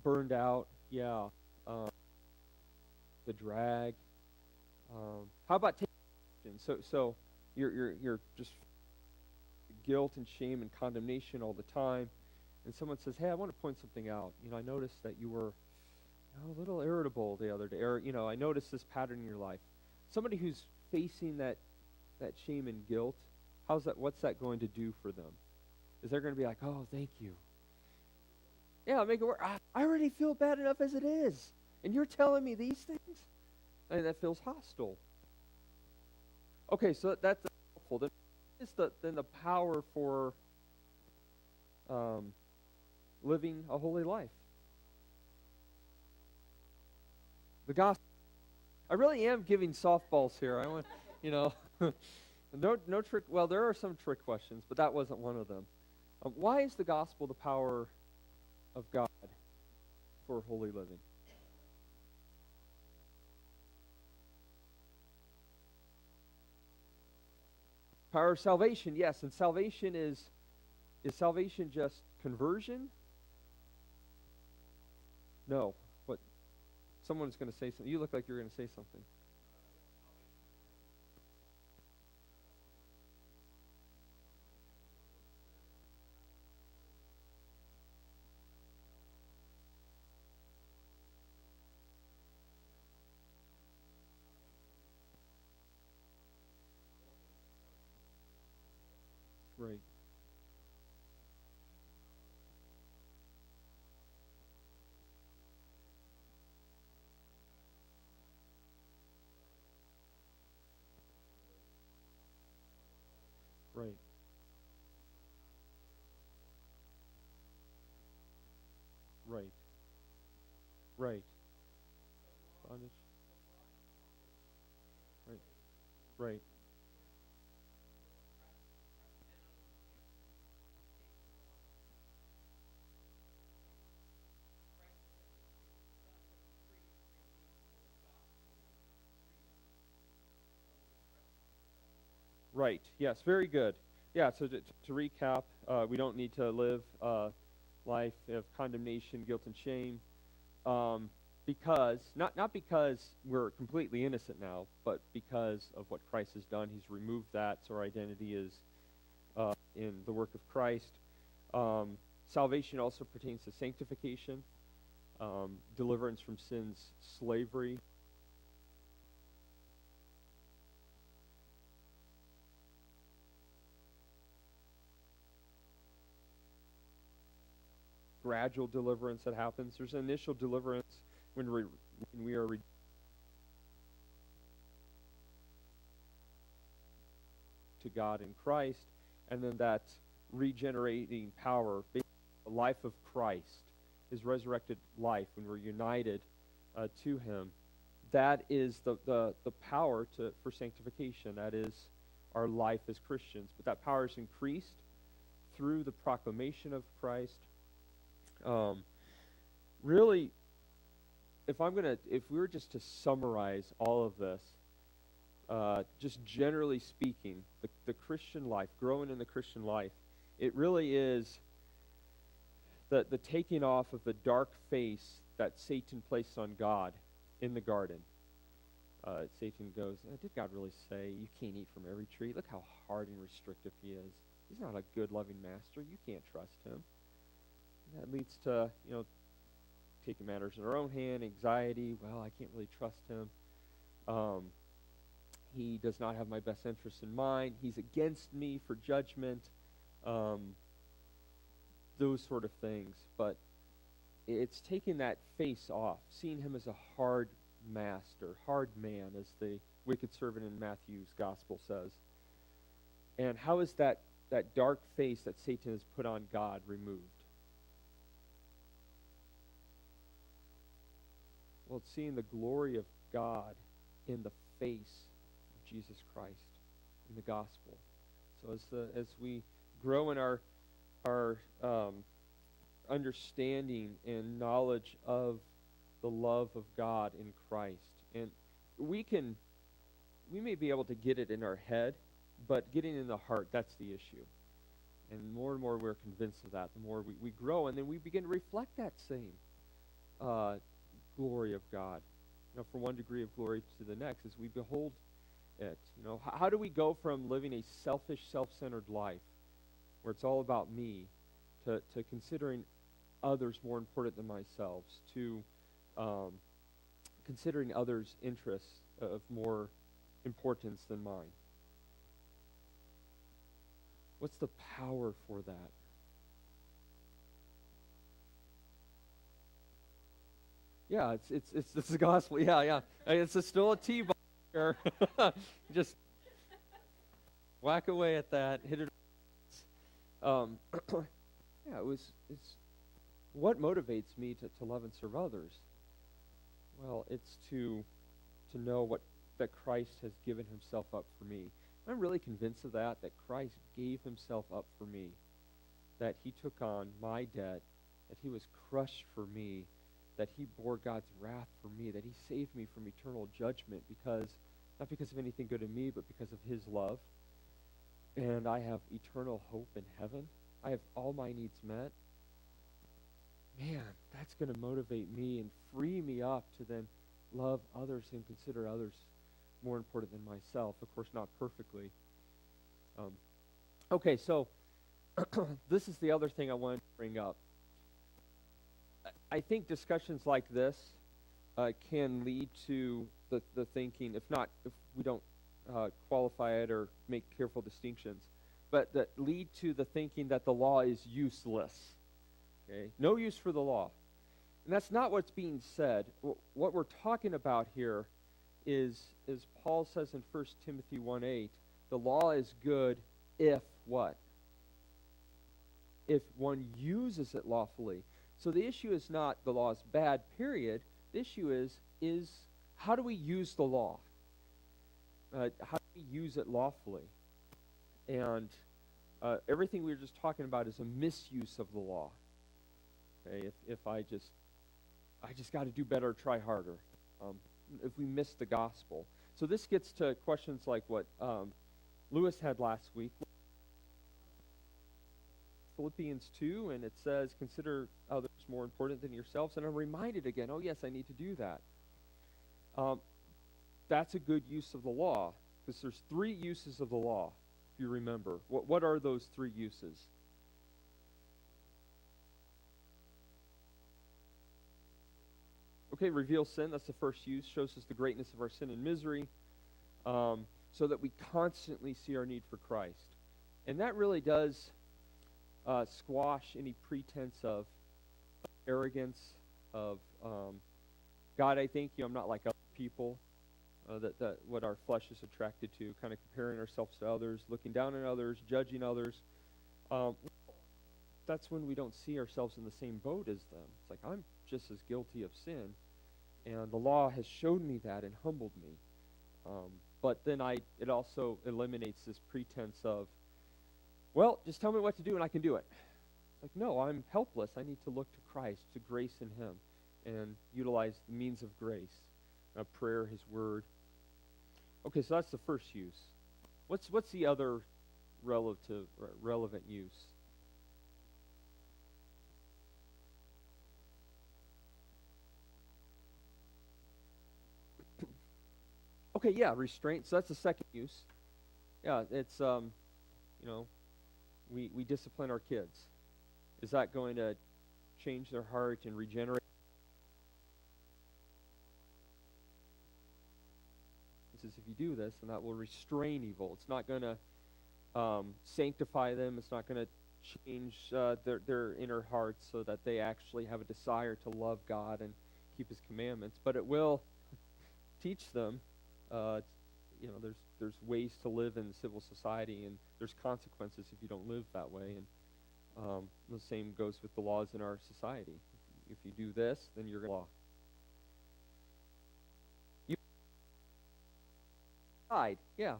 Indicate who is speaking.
Speaker 1: burned out, yeah. Um, the drag. How about taking action? So you're just guilt and shame and condemnation all the time, and someone says, "Hey, I want to point something out. I noticed that you were a little irritable the other day, or I noticed this pattern in your life." Somebody who's facing that shame and guilt, what's that going to do for them? Is they're going to be like, "Oh, thank you. Yeah, make it work. I already feel bad enough as it is, and you're telling me these things?" And that feels hostile. Okay, so that's helpful. Then the power for um, living a holy life. The gospel. I really am giving softballs here. I want, you know, no trick. Well, there are some trick questions, but that wasn't one of them. Why is the gospel the power of God for holy living? Power of salvation, yes. And salvation is salvation just conversion? No. What? Someone's going to say something. You look like you're going to say something. Right. Right. Right. Right. Bondage. Right. Right. Right. Yes. Very good. Yeah. So to recap, we don't need to live life of condemnation, guilt, and shame, because not because we're completely innocent now, but because of what Christ has done. He's removed that, so our identity is in the work of Christ. Salvation also pertains to sanctification, deliverance from sin's slavery. Gradual deliverance that happens. There's an initial deliverance when we are to God in Christ, and then that regenerating power, the life of Christ, his resurrected life, when we're united to him, that is the power for sanctification. That is our life as Christians. But that power is increased through the proclamation of Christ. Um, really, if we were just to summarize all of this, just generally speaking, the Christian life, growing in the Christian life, it really is the taking off of the dark face that Satan placed on God in the garden. Satan goes, did God really say you can't eat from every tree? Look how hard and restrictive he is. He's not a good, loving master. You can't trust him. And that leads to, taking matters in our own hand, anxiety. Well, I can't really trust him. He does not have my best interests in mind. He's against me for judgment. Those sort of things. But it's taking that face off, seeing him as a hard master, hard man, as the wicked servant in Matthew's gospel says. And how is that dark face that Satan has put on God removed? Well, it's seeing the glory of God in the face of Jesus Christ in the gospel. So as we grow in our understanding and knowledge of the love of God in Christ, and we may be able to get it in our head, but getting in the heart, that's the issue. And more we're convinced of that, the more we grow, and then we begin to reflect that same. glory of God. From one degree of glory to the next as we behold it. How do we go from living a selfish, self-centered life where it's all about me to considering others more important than myself, to considering others' interests of more importance than mine? What's the power for that? Yeah, it's the gospel. Yeah. It's still a T-ball here. Just whack away at that. Hit it. Yeah, it's what motivates me to love and serve others. Well, it's to know that Christ has given himself up for me. I'm really convinced of that Christ gave himself up for me, that he took on my debt, that he was crushed for me, that he bore God's wrath for me, that he saved me from eternal judgment not because of anything good in me, but because of his love. And I have eternal hope in heaven. I have all my needs met. Man, that's going to motivate me and free me up to then love others and consider others more important than myself. Of course, not perfectly. Okay, so this is the other thing I wanted to bring up. I think discussions like this can lead to the thinking, if we don't qualify it or make careful distinctions, but that lead to the thinking that the law is useless. Okay? No use for the law. And that's not what's being said. What we're talking about here is Paul says in 1 Timothy 1:8, the law is good if what? If one uses it lawfully. So the issue is not the law is bad, period. The issue is how do we use the law? How do we use it lawfully? And everything we were just talking about is a misuse of the law. Okay, if I just got to do better, try harder. If we miss the gospel. So this gets to questions like what Lewis had last week. Philippians 2, and it says, consider others more important than yourselves. And I'm reminded again, oh yes, I need to do that. That's a good use of the law, because there's 3 uses of the law, if you remember. What are those 3 uses? Okay, reveal sin, that's the first use. Shows us the greatness of our sin and misery, so that we constantly see our need for Christ. And that really does squash any pretense of arrogance, of God, I thank you, I'm not like other people, that what our flesh is attracted to, kind of comparing ourselves to others, looking down on others, judging others. That's when we don't see ourselves in the same boat as them. It's like, I'm just as guilty of sin, and the law has showed me that and humbled me. But then it also eliminates this pretense of, well, just tell me what to do and I can do it. Like, no, I'm helpless. I need to look to Christ, to grace in him, and utilize the means of grace, prayer, his word. Okay, so that's the first use. What's the other relevant use? Okay, yeah, restraint. So that's the second use. Yeah, it's we discipline our kids. Is that going to change their heart and regenerate? It says if you do this, then that will restrain evil. It's not going to sanctify them. It's not going to change their inner hearts so that they actually have a desire to love God and keep his commandments. But it will teach them, there's ways to live in civil society, and there's consequences if you don't live that way. And the same goes with the laws in our society. If you do this, then you're going to law. Yeah.